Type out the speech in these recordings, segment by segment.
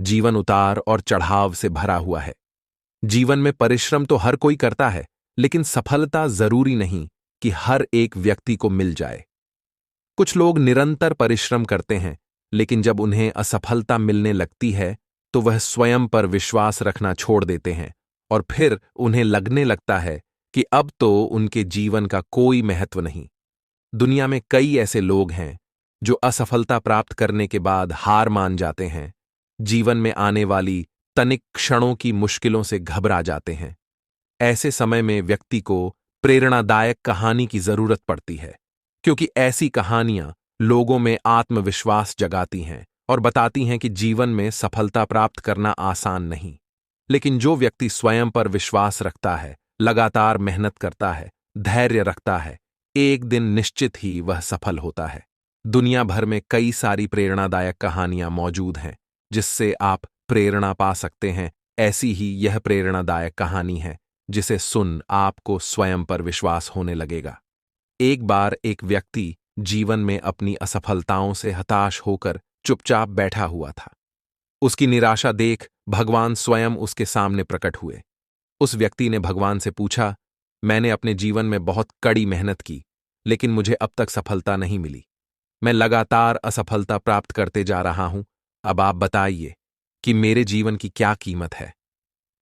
जीवन उतार और चढ़ाव से भरा हुआ है। जीवन में परिश्रम तो हर कोई करता है, लेकिन सफलता जरूरी नहीं कि हर एक व्यक्ति को मिल जाए। कुछ लोग निरंतर परिश्रम करते हैं, लेकिन जब उन्हें असफलता मिलने लगती है तो वह स्वयं पर विश्वास रखना छोड़ देते हैं और फिर उन्हें लगने लगता है कि अब तो उनके जीवन का कोई महत्व नहीं। दुनिया में कई ऐसे लोग हैं जो असफलता प्राप्त करने के बाद हार मान जाते हैं, जीवन में आने वाली तनिक क्षणों की मुश्किलों से घबरा जाते हैं। ऐसे समय में व्यक्ति को प्रेरणादायक कहानी की जरूरत पड़ती है, क्योंकि ऐसी कहानियां लोगों में आत्मविश्वास जगाती हैं और बताती हैं कि जीवन में सफलता प्राप्त करना आसान नहीं, लेकिन जो व्यक्ति स्वयं पर विश्वास रखता है, लगातार मेहनत करता है, धैर्य रखता है, एक दिन निश्चित ही वह सफल होता है। दुनिया भर में कई सारी प्रेरणादायक कहानियां मौजूद हैं जिससे आप प्रेरणा पा सकते हैं। ऐसी ही यह प्रेरणादायक कहानी है जिसे सुन आपको स्वयं पर विश्वास होने लगेगा। एक बार एक व्यक्ति जीवन में अपनी असफलताओं से हताश होकर चुपचाप बैठा हुआ था। उसकी निराशा देख भगवान स्वयं उसके सामने प्रकट हुए। उस व्यक्ति ने भगवान से पूछा, मैंने अपने जीवन में बहुत कड़ी मेहनत की, लेकिन मुझे अब तक सफलता नहीं मिली। मैं लगातार असफलता प्राप्त करते जा रहा हूं। अब आप बताइए कि मेरे जीवन की क्या कीमत है।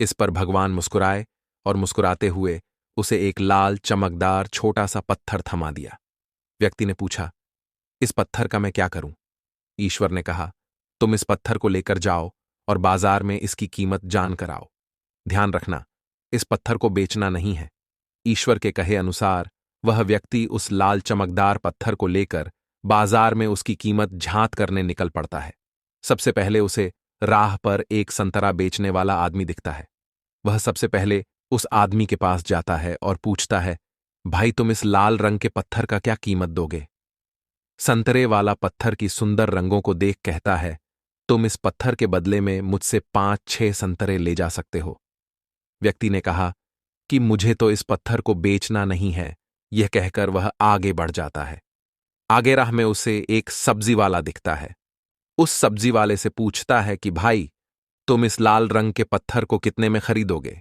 इस पर भगवान मुस्कुराए और मुस्कुराते हुए उसे एक लाल चमकदार छोटा सा पत्थर थमा दिया। व्यक्ति ने पूछा, इस पत्थर का मैं क्या करूं? ईश्वर ने कहा, तुम इस पत्थर को लेकर जाओ और बाजार में इसकी कीमत जान कर आओ। ध्यान रखना, इस पत्थर को बेचना नहीं है। ईश्वर के कहे अनुसार वह व्यक्ति उस लाल चमकदार पत्थर को लेकर बाजार में उसकी कीमत झांत करने निकल पड़ता है। सबसे पहले उसे राह पर एक संतरा बेचने वाला आदमी दिखता है। वह सबसे पहले उस आदमी के पास जाता है और पूछता है, भाई तुम इस लाल रंग के पत्थर का क्या कीमत दोगे? संतरे वाला पत्थर की सुंदर रंगों को देख कहता है, तुम इस पत्थर के बदले में मुझसे 5-6 संतरे ले जा सकते हो। व्यक्ति ने कहा कि मुझे तो इस पत्थर को बेचना नहीं है। यह कहकर वह आगे बढ़ जाता है। आगे राह में उसे एक सब्जी वाला दिखता है। उस सब्जी वाले से पूछता है कि भाई तुम इस लाल रंग के पत्थर को कितने में खरीदोगे?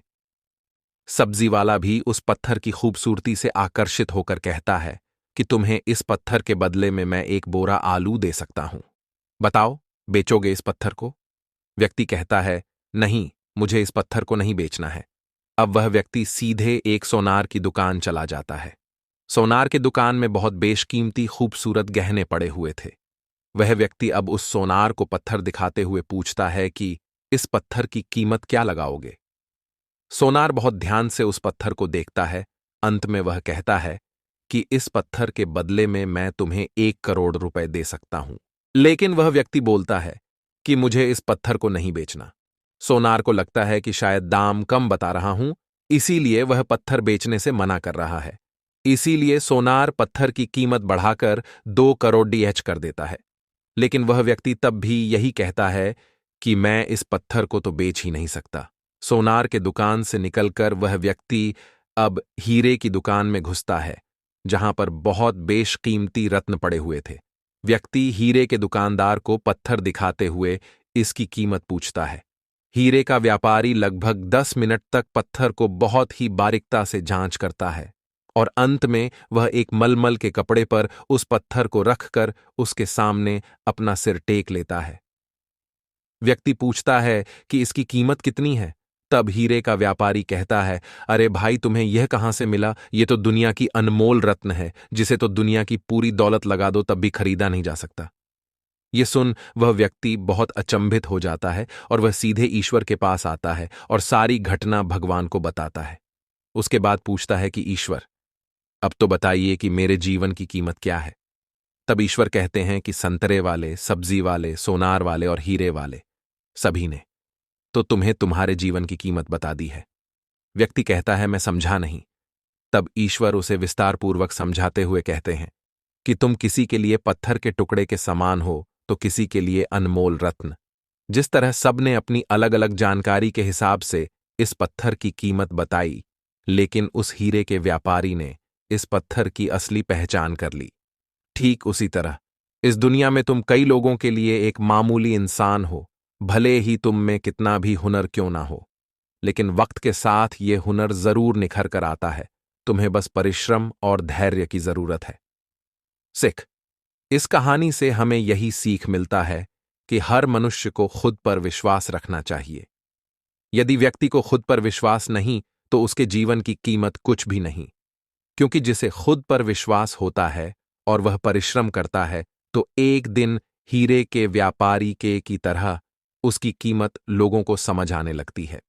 सब्जी वाला भी उस पत्थर की खूबसूरती से आकर्षित होकर कहता है कि तुम्हें इस पत्थर के बदले में मैं एक बोरा आलू दे सकता हूं। बताओ, बेचोगे इस पत्थर को? व्यक्ति कहता है, नहीं, मुझे इस पत्थर को नहीं बेचना है। अब वह व्यक्ति सीधे एक सोनार की दुकान चला जाता है। सोनार की दुकान में बहुत बेशकीमती खूबसूरत गहने पड़े हुए थे। वह व्यक्ति अब उस सोनार को पत्थर दिखाते हुए पूछता है कि इस पत्थर की कीमत क्या लगाओगे? सोनार बहुत ध्यान से उस पत्थर को देखता है। अंत में वह कहता है कि इस पत्थर के बदले में मैं तुम्हें 1 करोड़ रुपए दे सकता हूं। लेकिन वह व्यक्ति बोलता है कि मुझे इस पत्थर को नहीं बेचना। सोनार को लगता है कि शायद दाम कम बता रहा हूं, इसीलिए वह पत्थर बेचने से मना कर रहा है। इसीलिए सोनार पत्थर की कीमत बढ़ाकर 2 करोड़ DH कर देता है। लेकिन वह व्यक्ति तब भी यही कहता है कि मैं इस पत्थर को तो बेच ही नहीं सकता। सोनार के दुकान से निकलकर वह व्यक्ति अब हीरे की दुकान में घुसता है, जहां पर बहुत बेशकीमती रत्न पड़े हुए थे। व्यक्ति हीरे के दुकानदार को पत्थर दिखाते हुए इसकी कीमत पूछता है। हीरे का व्यापारी लगभग 10 मिनट तक पत्थर को बहुत ही बारीकता से जांच करता है और अंत में वह एक मलमल के कपड़े पर उस पत्थर को रखकर उसके सामने अपना सिर टेक लेता है। व्यक्ति पूछता है कि इसकी कीमत कितनी है? तब हीरे का व्यापारी कहता है, अरे भाई, तुम्हें यह कहां से मिला? ये तो दुनिया की अनमोल रत्न है, जिसे तो दुनिया की पूरी दौलत लगा दो तब भी खरीदा नहीं जा सकता। ये सुन वह व्यक्ति बहुत अचंभित हो जाता है और वह सीधे ईश्वर के पास आता है और सारी घटना भगवान को बताता है। उसके बाद पूछता है कि ईश्वर, अब तो बताइए कि मेरे जीवन की कीमत क्या है? तब ईश्वर कहते हैं कि संतरे वाले, सब्जी वाले, सोनार वाले और हीरे वाले सभी ने तो तुम्हें तुम्हारे जीवन की कीमत बता दी है। व्यक्ति कहता है, मैं समझा नहीं। तब ईश्वर उसे विस्तारपूर्वक समझाते हुए कहते हैं कि तुम किसी के लिए पत्थर के टुकड़े के समान हो तो किसी के लिए अनमोल रत्न। जिस तरह सबने अपनी अलग अलग जानकारी के हिसाब से इस पत्थर की कीमत बताई, लेकिन उस हीरे के व्यापारी ने इस पत्थर की असली पहचान कर ली। ठीक उसी तरह इस दुनिया में तुम कई लोगों के लिए एक मामूली इंसान हो, भले ही तुम में कितना भी हुनर क्यों ना हो, लेकिन वक्त के साथ ये हुनर जरूर निखर कर आता है। तुम्हें बस परिश्रम और धैर्य की जरूरत है। सिख, इस कहानी से हमें यही सीख मिलता है कि हर मनुष्य को खुद पर विश्वास रखना चाहिए। यदि व्यक्ति को खुद पर विश्वास नहीं, तो उसके जीवन की कीमत कुछ भी नहीं। क्योंकि जिसे खुद पर विश्वास होता है और वह परिश्रम करता है, तो एक दिन हीरे के व्यापारी के की तरह उसकी कीमत लोगों को समझ आने लगती है।